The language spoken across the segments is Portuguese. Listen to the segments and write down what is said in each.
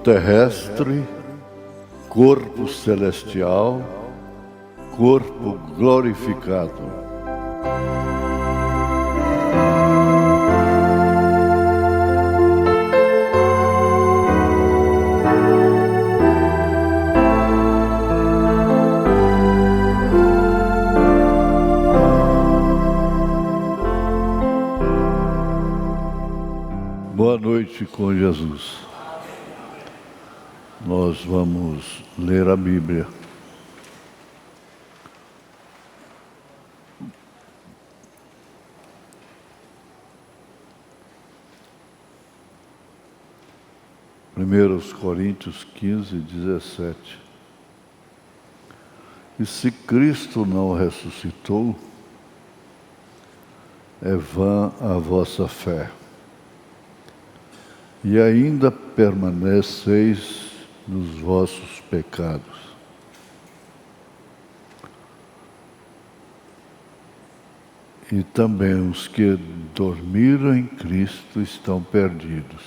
terrestre, corpo celestial, corpo glorificado. Boa noite com Jesus. Nós vamos ler a Bíblia. Primeiros Coríntios 15, 17. E se Cristo não ressuscitou, é vã a vossa fé. E ainda permaneceis nos vossos pecados. E também os que dormiram em Cristo estão perdidos.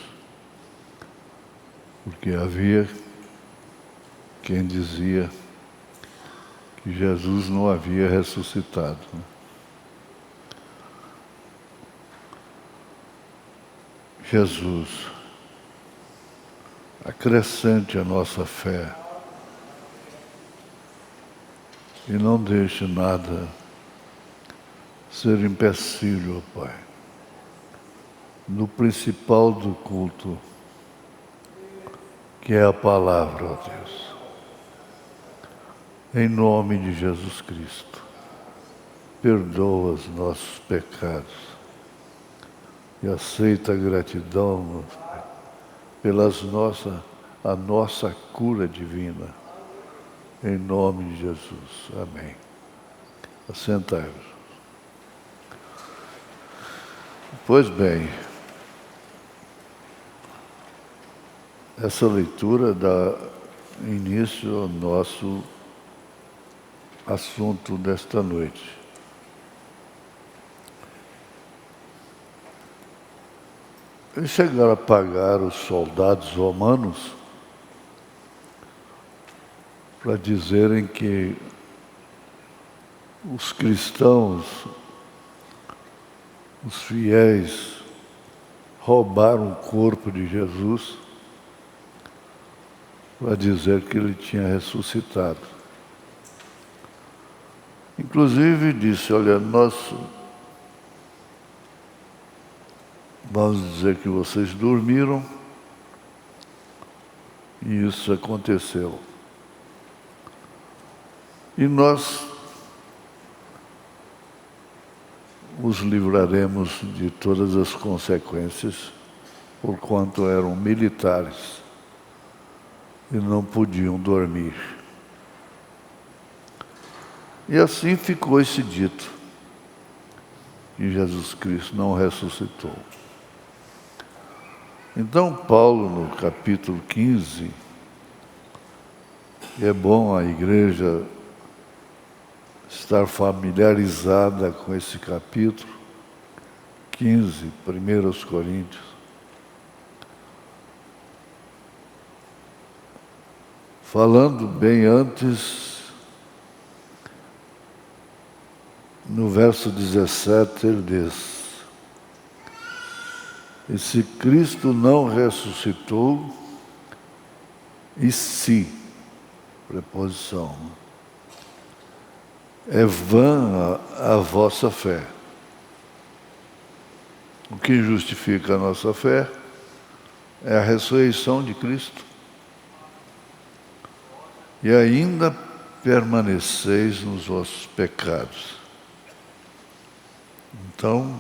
Porque havia quem dizia que Jesus não havia ressuscitado. Jesus, acrescente a nossa fé e não deixe nada ser empecilho, Pai, no principal do culto, que é a palavra, ó Deus. Em nome de Jesus Cristo, perdoa os nossos pecados e aceita a gratidão a nossa cura divina, em nome de Jesus. Amém. Assentai-vos. Pois bem, essa leitura dá início ao nosso assunto desta noite. Eles chegaram a pagar os soldados romanos para dizerem que os cristãos, os fiéis, roubaram o corpo de Jesus para dizer que ele tinha ressuscitado. Inclusive disse, olha, nós vamos dizer que vocês dormiram e isso aconteceu. E nós os livraremos de todas as consequências, porquanto eram militares e não podiam dormir. E assim ficou esse dito, que Jesus Cristo não ressuscitou. Então, Paulo, no capítulo 15, é bom a igreja estar familiarizada com esse capítulo 15, 1 Coríntios. Falando bem antes, no verso 17, ele diz: e se Cristo não ressuscitou, e se, preposição, é vã a vossa fé. O que justifica a nossa fé é a ressurreição de Cristo. E ainda permaneceis nos vossos pecados. Então,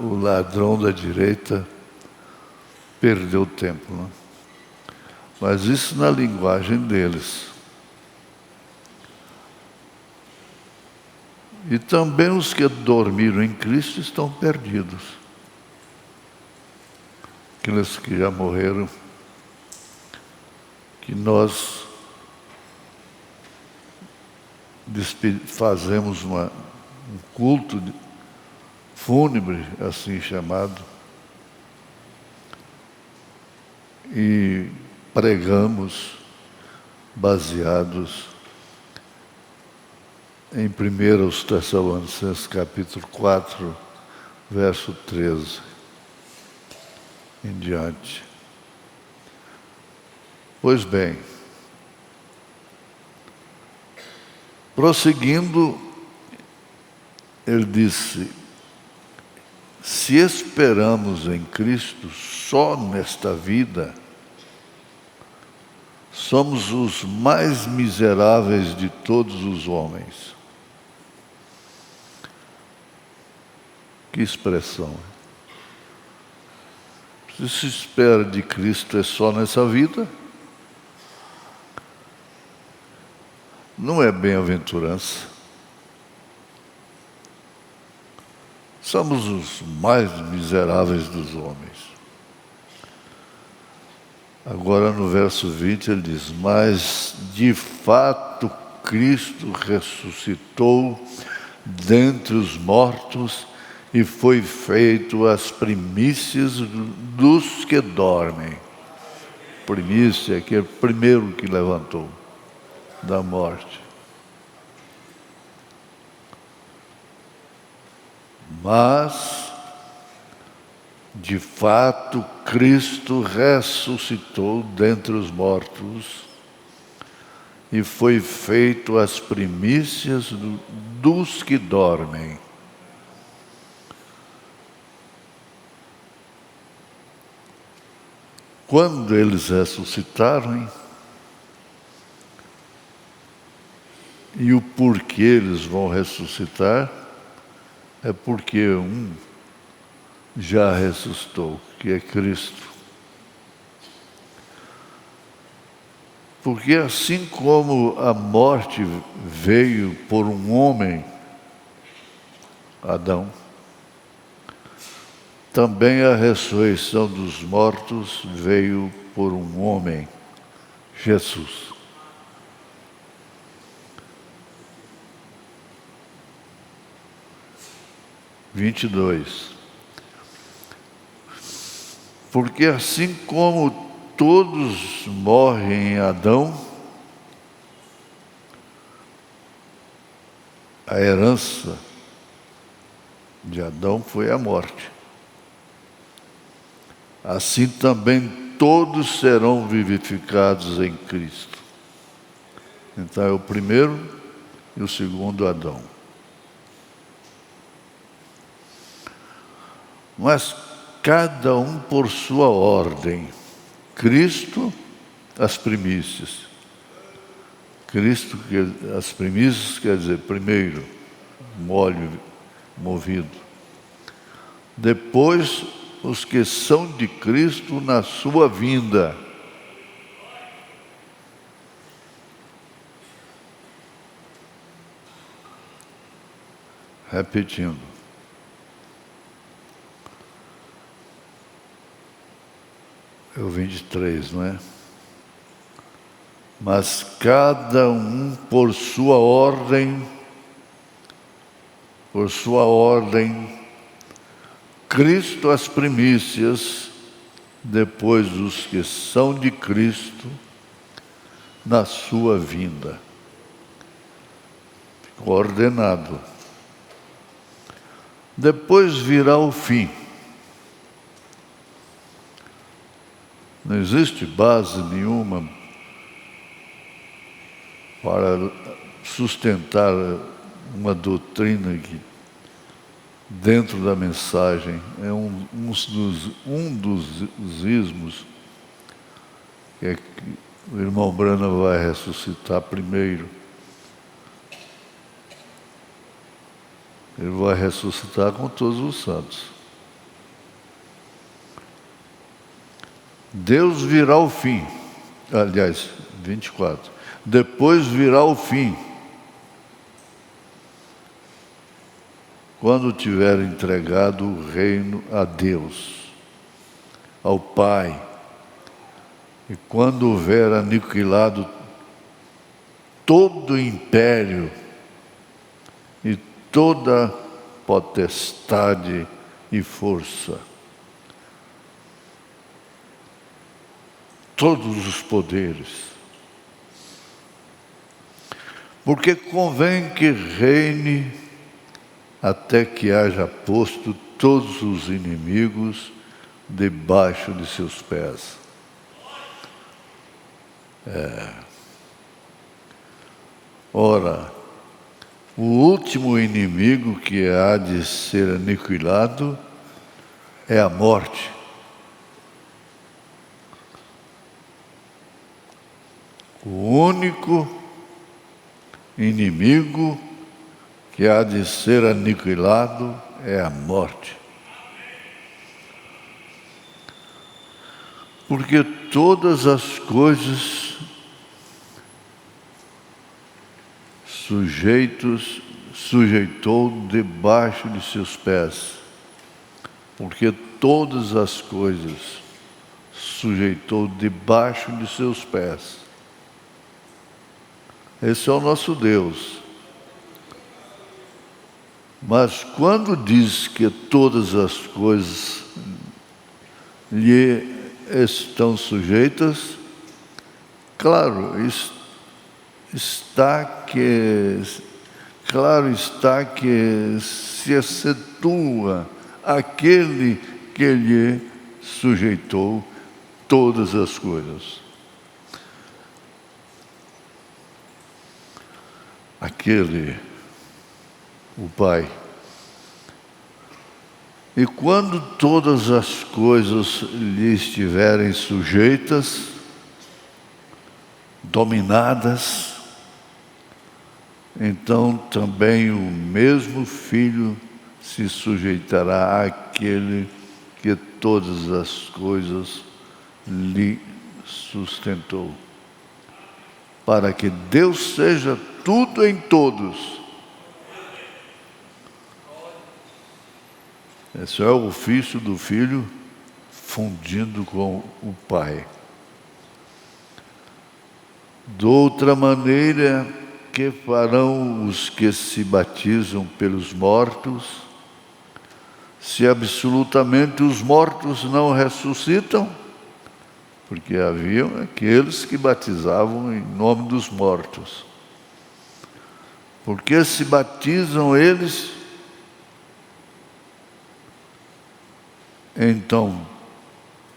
o ladrão da direita perdeu tempo, né? Mas isso na linguagem deles. E também os que dormiram em Cristo estão perdidos. Aqueles que já morreram, que nós fazemos um culto fúnebre, assim chamado, e pregamos baseados em 1 Tessalonicenses capítulo 4, verso 13 em diante. Pois bem, prosseguindo, ele disse: se esperamos em Cristo só nesta vida, somos os mais miseráveis de todos os homens. Que expressão! Se se espera de Cristo é só nessa vida, não é bem-aventurança. Somos os mais miseráveis dos homens. Agora no verso 20 ele diz: mas de fato Cristo ressuscitou dentre os mortos e foi feito as primícias dos que dormem. Primícia é aquele primeiro que levantou da morte. Mas, de fato, Cristo ressuscitou dentre os mortos e foi feito as primícias dos que dormem. Quando eles ressuscitaram, e o porquê eles vão ressuscitar, é porque um já ressuscitou, que é Cristo. Porque assim como a morte veio por um homem, Adão, também a ressurreição dos mortos veio por um homem, Jesus. Porque assim como todos morrem em Adão, a herança de Adão foi a morte. Assim também todos serão vivificados em Cristo. Então é o primeiro e o segundo Adão. Mas cada um por sua ordem. Cristo, as primícias. Cristo, as primícias quer dizer, primeiro, óleo movido. Depois, os que são de Cristo na sua vinda. Repetindo. É o 23, não é? Mas cada um por sua ordem, Cristo as primícias, depois os que são de Cristo na sua vinda. Ficou ordenado. Depois virá o fim. Não existe base nenhuma para sustentar uma doutrina que, dentro da mensagem, é um dos ismos, que é que o irmão Branham vai ressuscitar primeiro. Ele vai ressuscitar com todos os santos. Deus virá o fim. Aliás, 24. Depois virá o fim. Quando tiver entregado o reino a Deus, ao Pai, e quando houver aniquilado todo o império e toda potestade e força. Todos os poderes. Porque convém que reine até que haja posto todos os inimigos debaixo de seus pés. Ora, o último inimigo que há de ser aniquilado é a morte. O único inimigo que há de ser aniquilado é a morte. Porque todas as coisas sujeitou debaixo de seus pés. Porque todas as coisas sujeitou debaixo de seus pés. Esse é o nosso Deus. Mas quando diz que todas as coisas lhe estão sujeitas, claro está que se excetua aquele que lhe sujeitou todas as coisas. O Pai. E quando todas as coisas lhe estiverem sujeitas, dominadas, então também o mesmo Filho se sujeitará àquele que todas as coisas lhe sustentou, para que Deus seja tudo em todos. Esse é o ofício do Filho fundindo com o Pai. De outra maneira, que farão os que se batizam pelos mortos, se absolutamente os mortos não ressuscitam? Porque haviam aqueles que batizavam em nome dos mortos. Porque se batizam eles, então,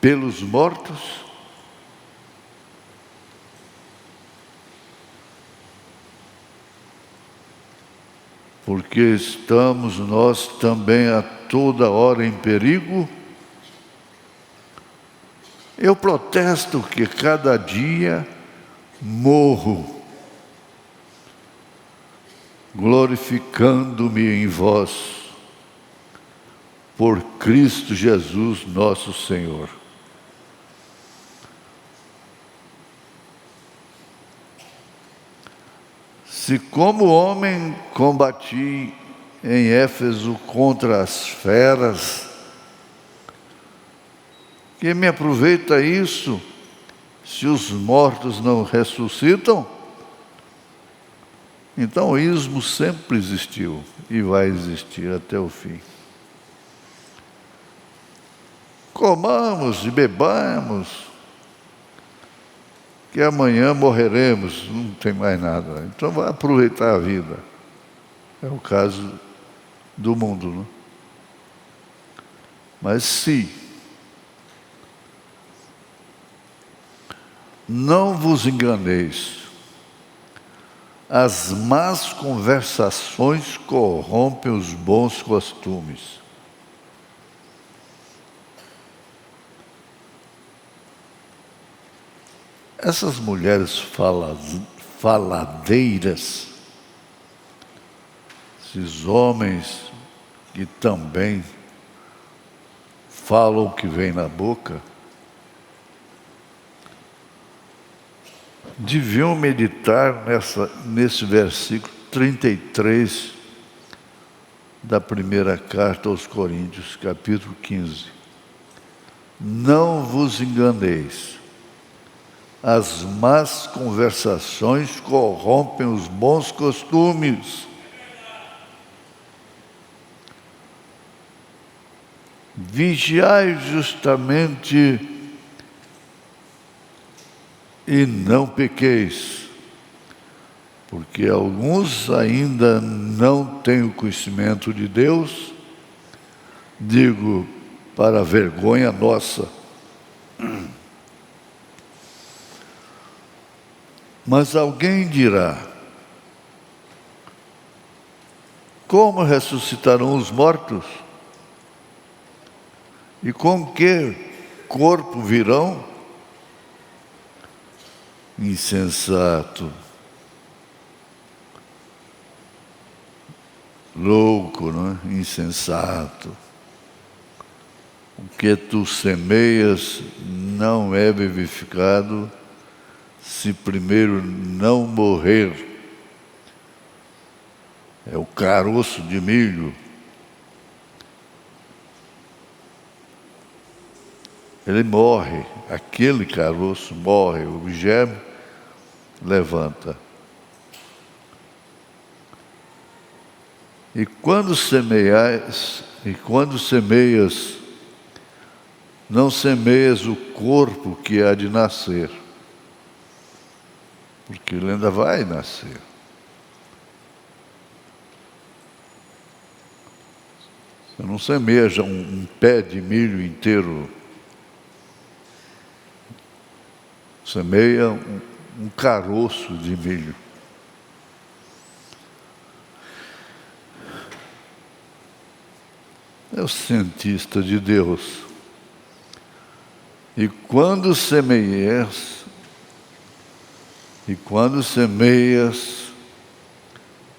pelos mortos? Porque estamos nós também a toda hora em perigo? Eu protesto que cada dia morro, glorificando-me em vós, por Cristo Jesus nosso Senhor. Se como homem combati em Éfeso contra as feras, que me aproveita isso se os mortos não ressuscitam? Então o ismo sempre existiu e vai existir até o fim. Comamos e bebamos, que amanhã morreremos, não tem mais nada. Então vai aproveitar a vida. É o caso do mundo, não? Mas se não vos enganeis, as más conversações corrompem os bons costumes. Essas mulheres faladeiras, esses homens que também falam o que vem na boca, deviam meditar nesse versículo 33 da primeira carta aos Coríntios, capítulo 15. Não vos enganeis, as más conversações corrompem os bons costumes. vigiai justamente e não pequeis, porque alguns ainda não têm o conhecimento de Deus, digo, para vergonha nossa. Mas alguém dirá: como ressuscitarão os mortos? E com que corpo virão? Insensato, louco, não é? Insensato. O que tu semeias não é vivificado se primeiro não morrer. É o caroço de milho. Ele morre, aquele caroço morre, o germe levanta. E quando semeias, não semeias o corpo que há de nascer, porque ele ainda vai nascer. Você não semeia já um pé de milho inteiro. Semeia um caroço de milho. É o cientista de Deus. E quando semeias,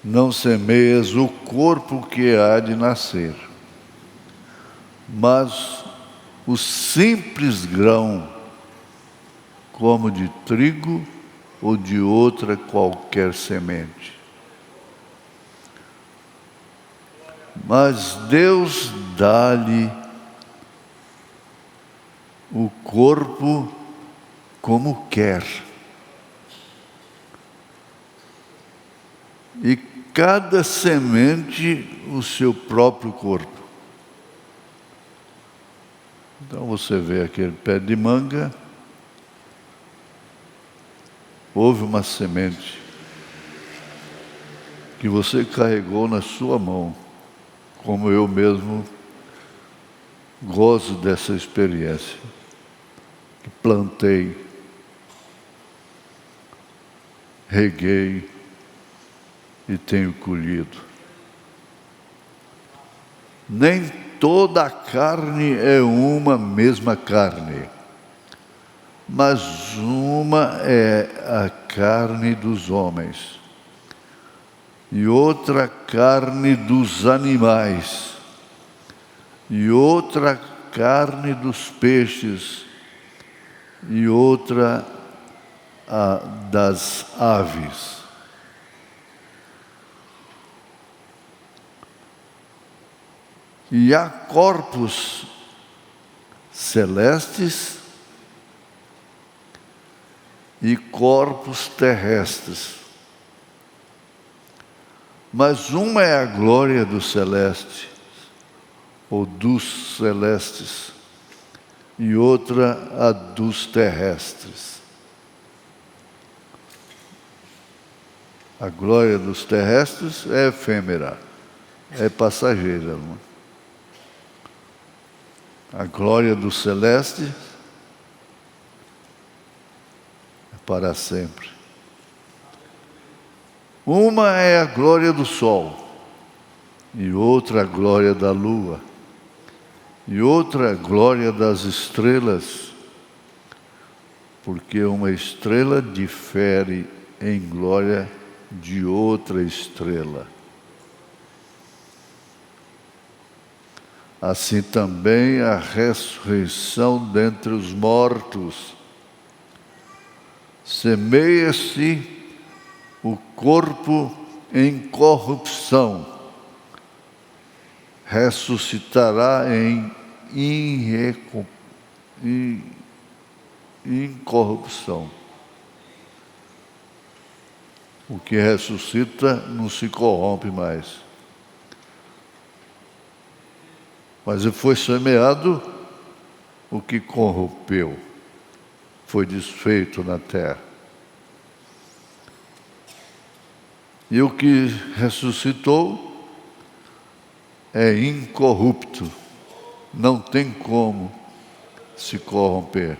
não semeias o corpo que há de nascer, mas o simples grão, como de trigo ou de outra qualquer semente. Mas Deus dá-lhe o corpo como quer. E cada semente o seu próprio corpo. Então você vê aquele pé de manga, houve uma semente que você carregou na sua mão, como eu mesmo gozo dessa experiência, que plantei, reguei e tenho colhido. Nem toda a carne é uma mesma carne, mas uma é a carne dos homens, e outra carne dos animais, e outra carne dos peixes, e outra a das aves. E há corpos celestes e corpos terrestres. Mas uma é a glória do celeste, ou dos celestes, e outra a dos terrestres. A glória dos terrestres é efêmera, é passageira. Não? A glória do celeste é para sempre. Uma é a glória do sol, e outra a glória da lua, e outra a glória das estrelas, porque uma estrela difere em glória de outra estrela. Assim também a ressurreição dentre os mortos. Semeia-se o corpo em corrupção, ressuscitará em incorrupção. O que ressuscita não se corrompe mais. Mas foi semeado o que corrompeu, foi desfeito na terra. E o que ressuscitou é incorrupto, não tem como se corromper.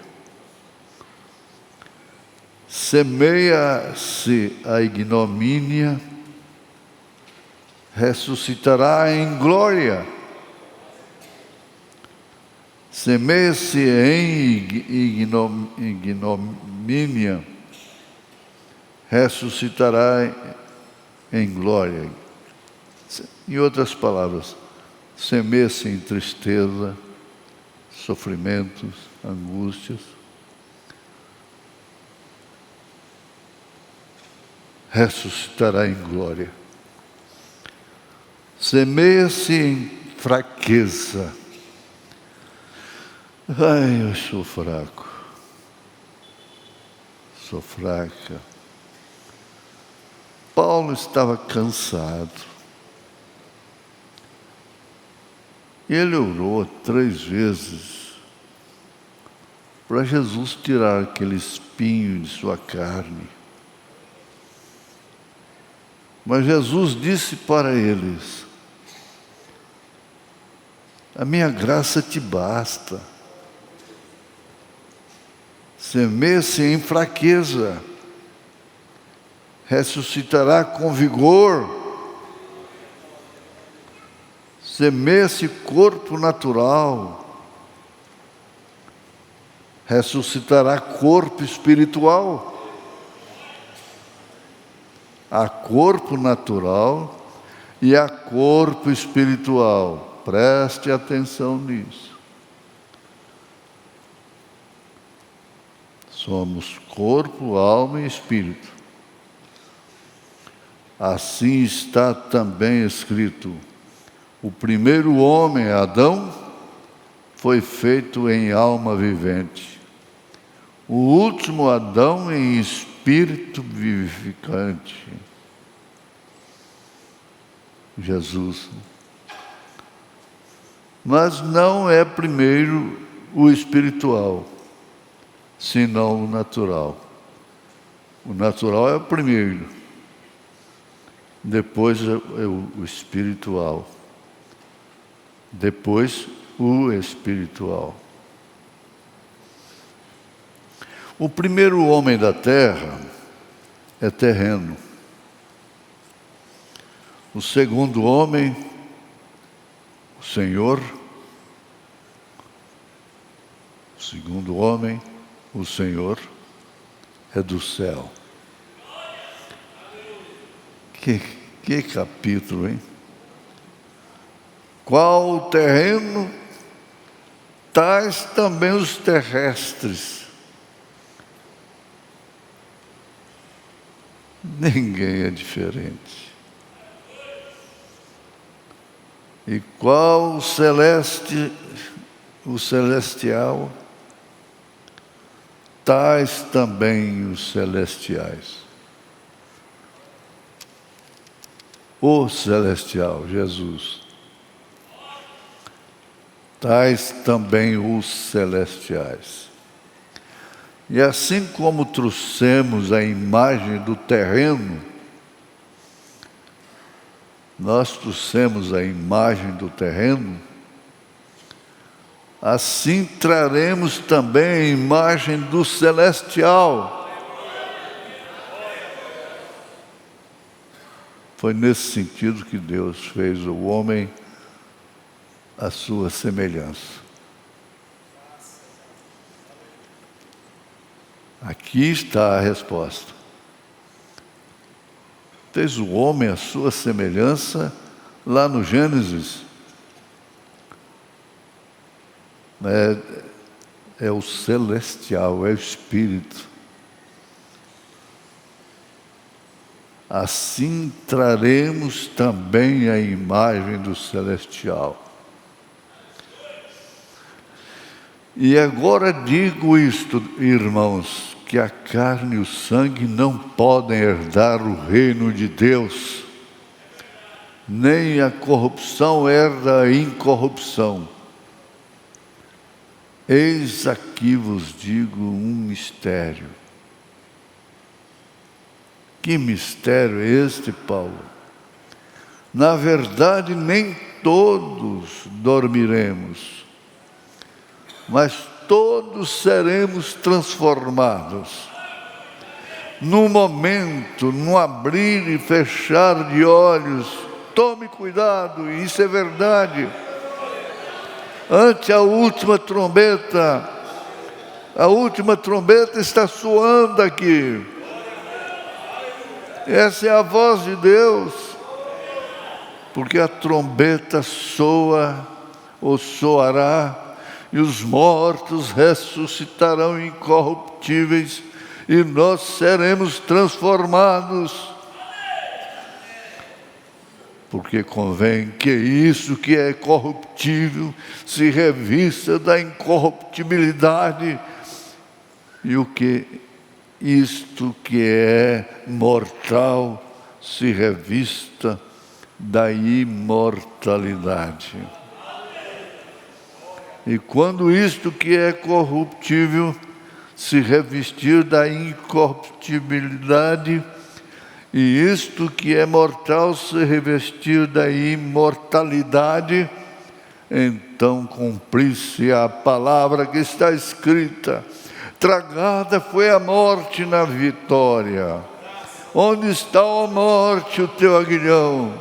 Semeia-se a ignomínia, ressuscitará em glória. Semeia-se em ignomínia, ressuscitará em glória. Em outras palavras, semeia-se em tristeza, sofrimentos, angústias. Ressuscitará em glória. Semeia-se em fraqueza. Ai, eu sou fraco. Sou fraca. Paulo estava cansado. Ele orou 3 vezes para Jesus tirar aquele espinho de sua carne. Mas Jesus disse para eles: a minha graça te basta. Semeia-se em fraqueza, ressuscitará com vigor. Semeia-se corpo natural, ressuscitará corpo espiritual. Há corpo natural e há corpo espiritual. Preste atenção nisso. Somos corpo, alma e espírito. Assim está também escrito: o primeiro homem, Adão, foi feito em alma vivente. O último Adão em espírito vivificante. Jesus. Mas não é primeiro o espiritual, senão o natural. O natural é o primeiro, depois é o espiritual, depois o espiritual. O primeiro homem da terra é terreno. O segundo homem, o Senhor. O segundo homem, o Senhor, é do céu. Que capítulo, hein? Qual o terreno, tais também os terrestres. Ninguém é diferente. E qual o celestial, tais também os celestiais. O celestial, Jesus. Tais também os celestiais. E assim como trouxemos a imagem do terreno, nós trouxemos a imagem do terreno, assim traremos também a imagem do celestial. Foi nesse sentido que Deus fez o homem à sua semelhança. Aqui está a resposta. Fez o homem à sua semelhança, lá no Gênesis. É o celestial, é o Espírito. Assim traremos também a imagem do celestial. E agora digo isto, irmãos, que a carne e o sangue não podem herdar o reino de Deus, nem a corrupção herda a incorrupção. Eis aqui vos digo um mistério. Que mistério é este, Paulo? Na verdade, nem todos dormiremos, mas todos seremos transformados. No momento, no abrir e fechar de olhos, tome cuidado, isso é verdade. Ante a última trombeta está soando aqui. Essa é a voz de Deus, porque a trombeta soa ou soará, e os mortos ressuscitarão incorruptíveis, e nós seremos transformados. Porque convém que isso que é corruptível se revista da incorruptibilidade, e isto que é mortal se revista da imortalidade. E quando isto que é corruptível se revestir da incorruptibilidade, e isto que é mortal se revestir da imortalidade, então cumprir-se a palavra que está escrita: tragada foi a morte na vitória. Onde está, ó morte, o teu aguilhão?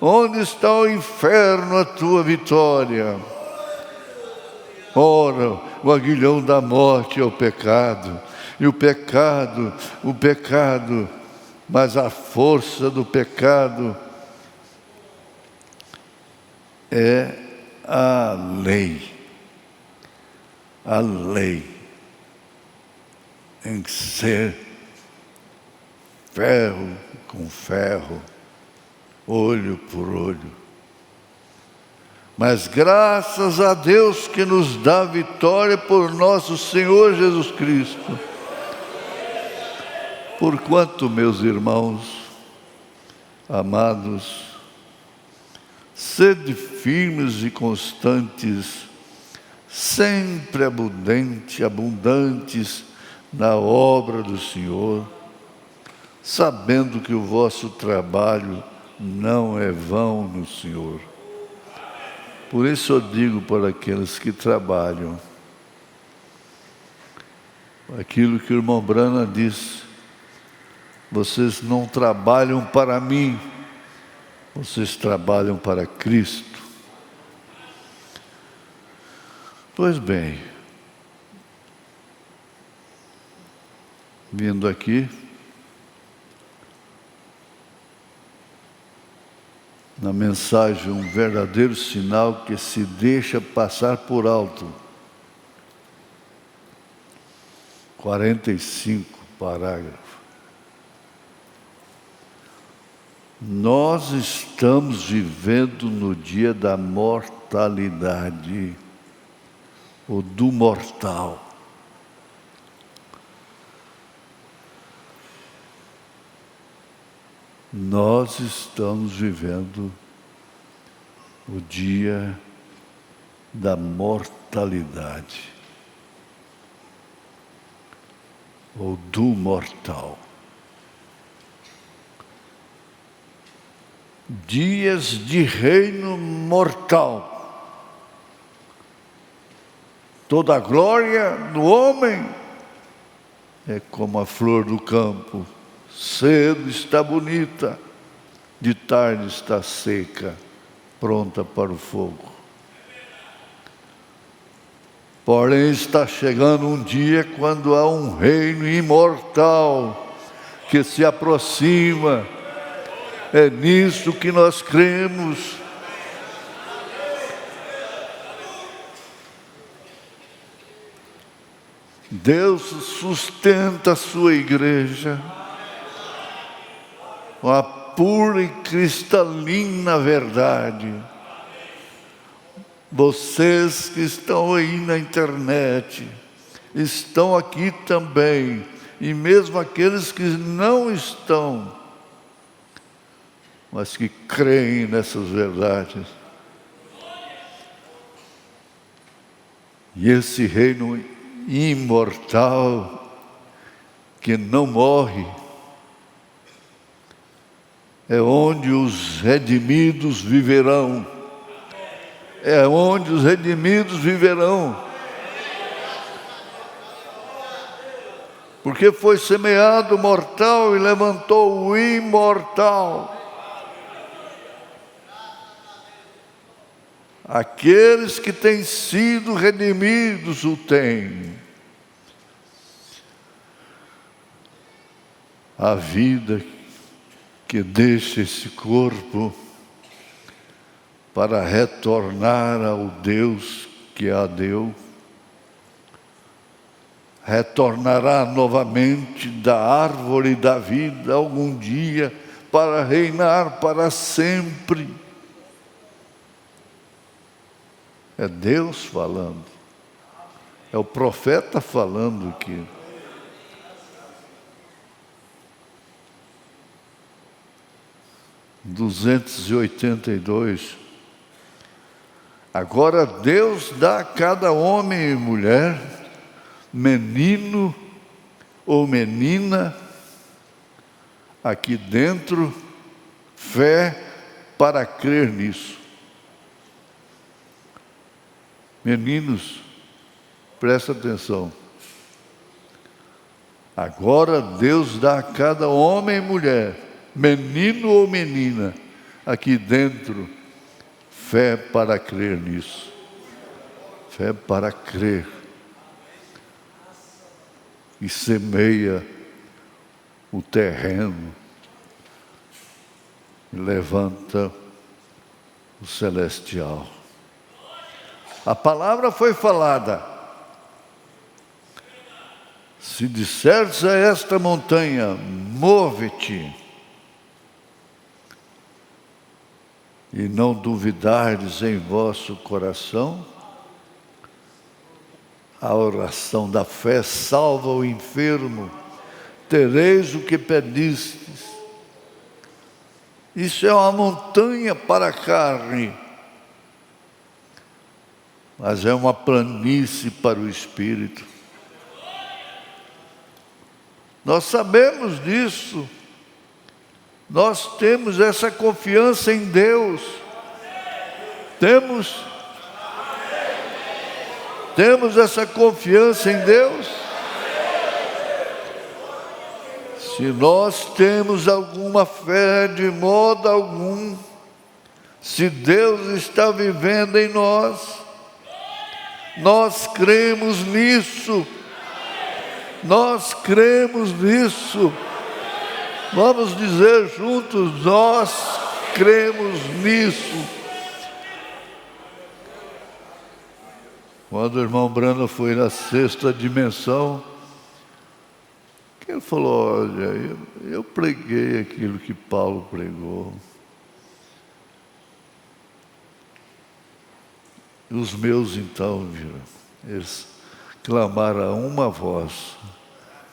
Onde está o inferno, a tua vitória? Ora, o aguilhão da morte é o pecado, e o pecado, mas a força do pecado é a lei. A lei em ser ferro com ferro, olho por olho. Mas graças a Deus que nos dá vitória por nosso Senhor Jesus Cristo. Porquanto, meus irmãos amados, sede firmes e constantes, sempre abundantes na obra do Senhor, sabendo que o vosso trabalho não é vão no Senhor. Por isso eu digo para aqueles que trabalham, aquilo que o irmão Brana disse: vocês não trabalham para mim, vocês trabalham para Cristo. Pois bem, vindo aqui, na mensagem, um verdadeiro sinal que se deixa passar por alto. 45 parágrafos. Nós estamos vivendo no dia da mortalidade, ou do mortal. Nós estamos vivendo o dia da mortalidade, ou do mortal. Dias de reino mortal. Toda a glória do homem é como a flor do campo. Cedo está bonita, de tarde está seca, pronta para o fogo. Porém, está chegando um dia quando há um reino imortal que se aproxima. É nisso que nós cremos. Deus sustenta a sua igreja com a pura e cristalina verdade. Vocês que estão aí na internet, estão aqui também, e mesmo aqueles que não estão, mas que creem nessas verdades. E esse reino imortal, que não morre, é onde os redimidos viverão. É onde os redimidos viverão. Porque foi semeado o mortal e levantou o imortal. Aqueles que têm sido redimidos o têm. A vida que deixa esse corpo para retornar ao Deus que a deu, retornará novamente da árvore da vida algum dia para reinar para sempre. É Deus falando, é o profeta falando aqui. (282) Agora Deus dá a cada homem e mulher, menino ou menina, aqui dentro, fé para crer nisso. Meninos, presta atenção. Agora Deus dá a cada homem e mulher, menino ou menina, aqui dentro, fé para crer nisso. Fé para crer. E semeia o terreno, e levanta o celestial. A palavra foi falada. Se disseres a esta montanha, move-te, e não duvidardes em vosso coração, a oração da fé salva o enfermo, tereis o que pedistes. Isso é uma montanha para a carne, mas é uma planície para o espírito. Nós sabemos disso. Nós temos essa confiança em Deus. Temos essa confiança em Deus. Se nós temos alguma fé, de modo algum, se Deus está vivendo em nós, nós cremos nisso. Nós cremos nisso. Vamos dizer juntos, nós cremos nisso. Quando o irmão Brando foi na sexta dimensão, ele falou, olha, eu preguei aquilo que Paulo pregou. Os meus então viram, eles clamaram a uma voz.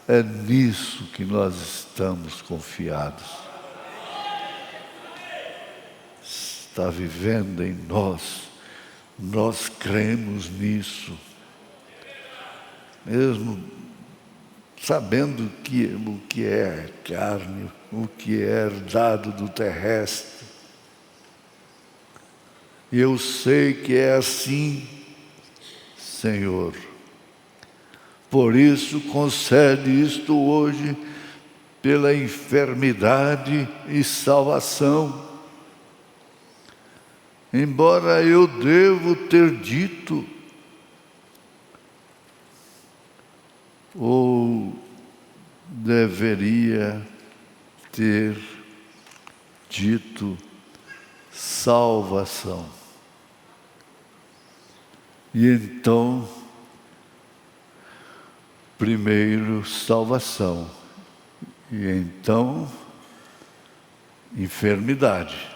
É nisso que nós estamos confiados. Está vivendo em nós. Nós cremos nisso. Mesmo sabendo o que é carne, o que é herdado do terrestre. E eu sei que é assim, Senhor. Por isso, concede isto hoje, pela enfermidade e salvação. Embora eu devo ter dito, ou deveria ter dito, salvação. E então, primeiro salvação, e então enfermidade.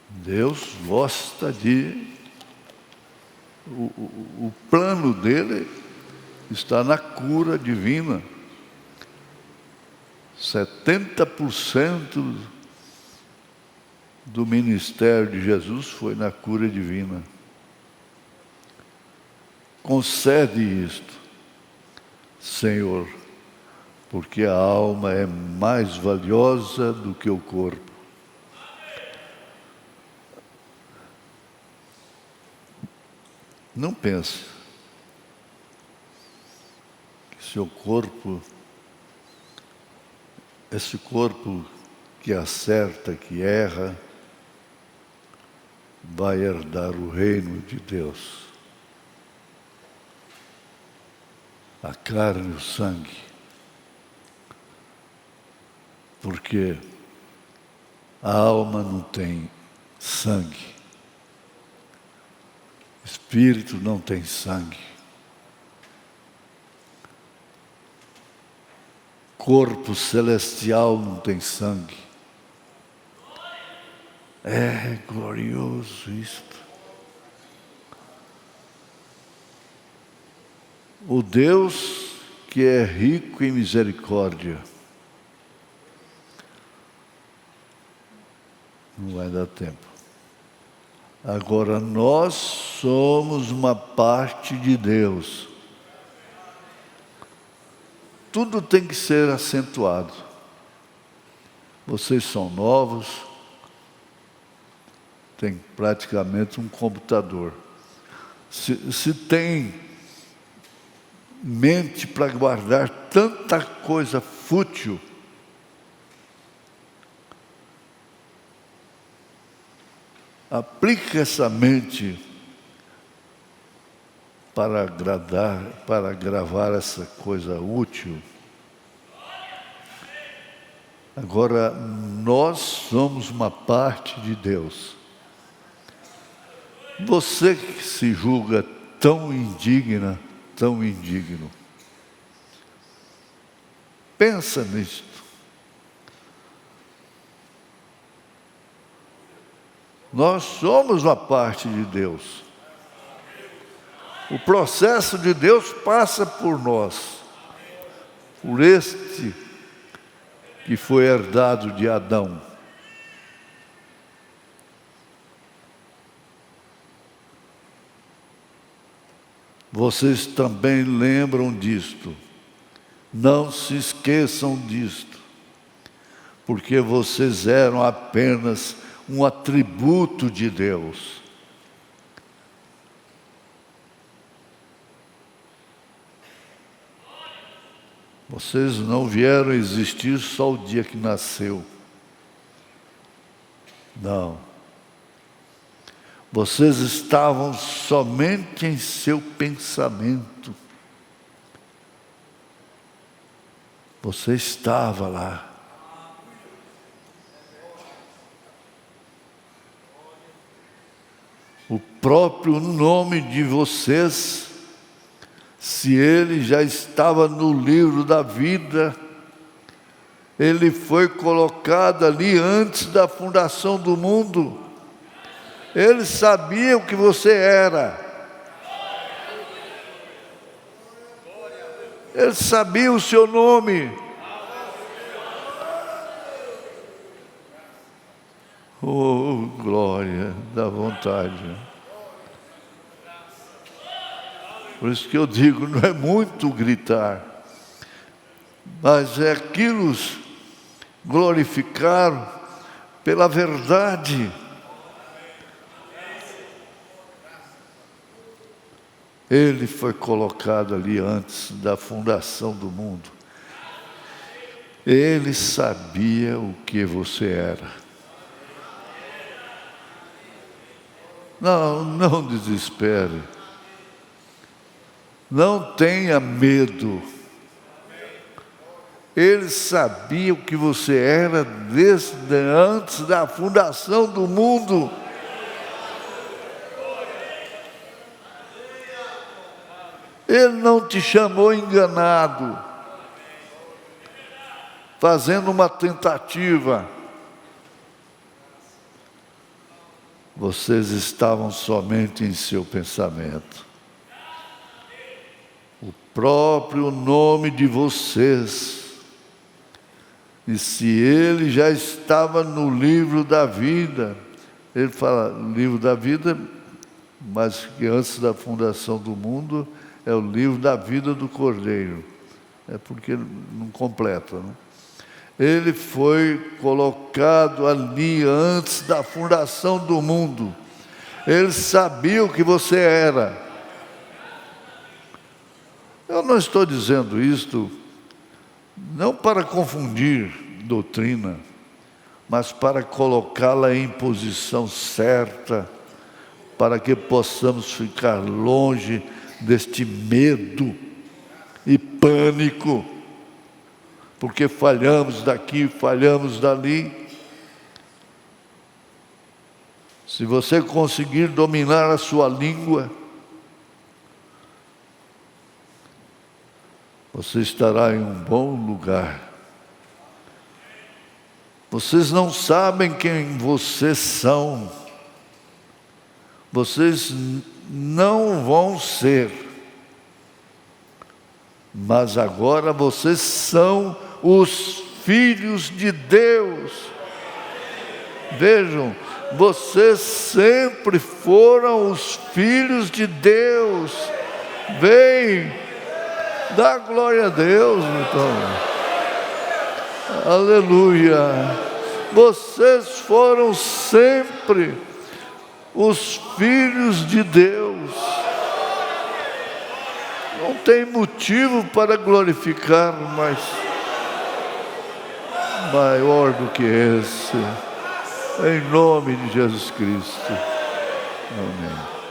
Deus gosta de... O plano dele está na cura divina. 70% do ministério de Jesus foi na cura divina. Concede isto, Senhor, porque a alma é mais valiosa do que o corpo. Não pense que seu corpo, esse corpo que acerta, que erra, vai herdar o reino de Deus. A carne e o sangue. Porque a alma não tem sangue. Espírito não tem sangue. Corpo celestial não tem sangue. É glorioso isto. O Deus que é rico em misericórdia. Não vai dar tempo. Agora nós somos uma parte de Deus. Tudo tem que ser acentuado. Vocês são novos, tem praticamente um computador. Se tem mente para guardar tanta coisa fútil, aplique essa mente para agradar, para gravar essa coisa útil. Agora, nós somos uma parte de Deus. Você que se julga tão indigna, tão indigno, pensa nisto. Nós somos uma parte de Deus. O processo de Deus passa por nós, por este que foi herdado de Adão. Vocês também lembram disto. Não se esqueçam disto, porque vocês eram apenas um atributo de Deus. Vocês não vieram a existir só o dia que nasceu. Não. Vocês estavam somente em seu pensamento. Você estava lá. O próprio nome de vocês, se ele já estava no livro da vida, ele foi colocado ali antes da fundação do mundo. Ele sabia o que você era. Ele sabia o seu nome. Oh, glória, dá vontade. Por isso que eu digo, não é muito gritar, mas é aquilo glorificar pela verdade. Ele foi colocado ali antes da fundação do mundo. Ele sabia o que você era. Não desespere. Não tenha medo. Ele sabia o que você era desde antes da fundação do mundo. Ele não te chamou enganado, fazendo uma tentativa. Vocês estavam somente em seu pensamento. O próprio nome de vocês E se ele já estava no livro da vida, ele fala, livro da vida, mas que antes da fundação do mundo é o livro da vida do Cordeiro. É porque não completa, né? Ele foi colocado ali antes da fundação do mundo. Ele sabia o que você era. Eu não estou dizendo isto não para confundir doutrina, mas para colocá-la em posição certa, para que possamos ficar longe deste medo e pânico, porque falhamos daqui, falhamos dali. Se você conseguir dominar a sua língua, você estará em um bom lugar. Vocês não sabem quem vocês são. Vocês não vão ser. Mas agora vocês são os filhos de Deus. Vejam, vocês sempre foram os filhos de Deus. Vem, dá glória a Deus, então. Aleluia. Vocês foram sempre os filhos de Deus. Não tem motivo para glorificar mais maior do que esse. Em nome de Jesus Cristo. Amém.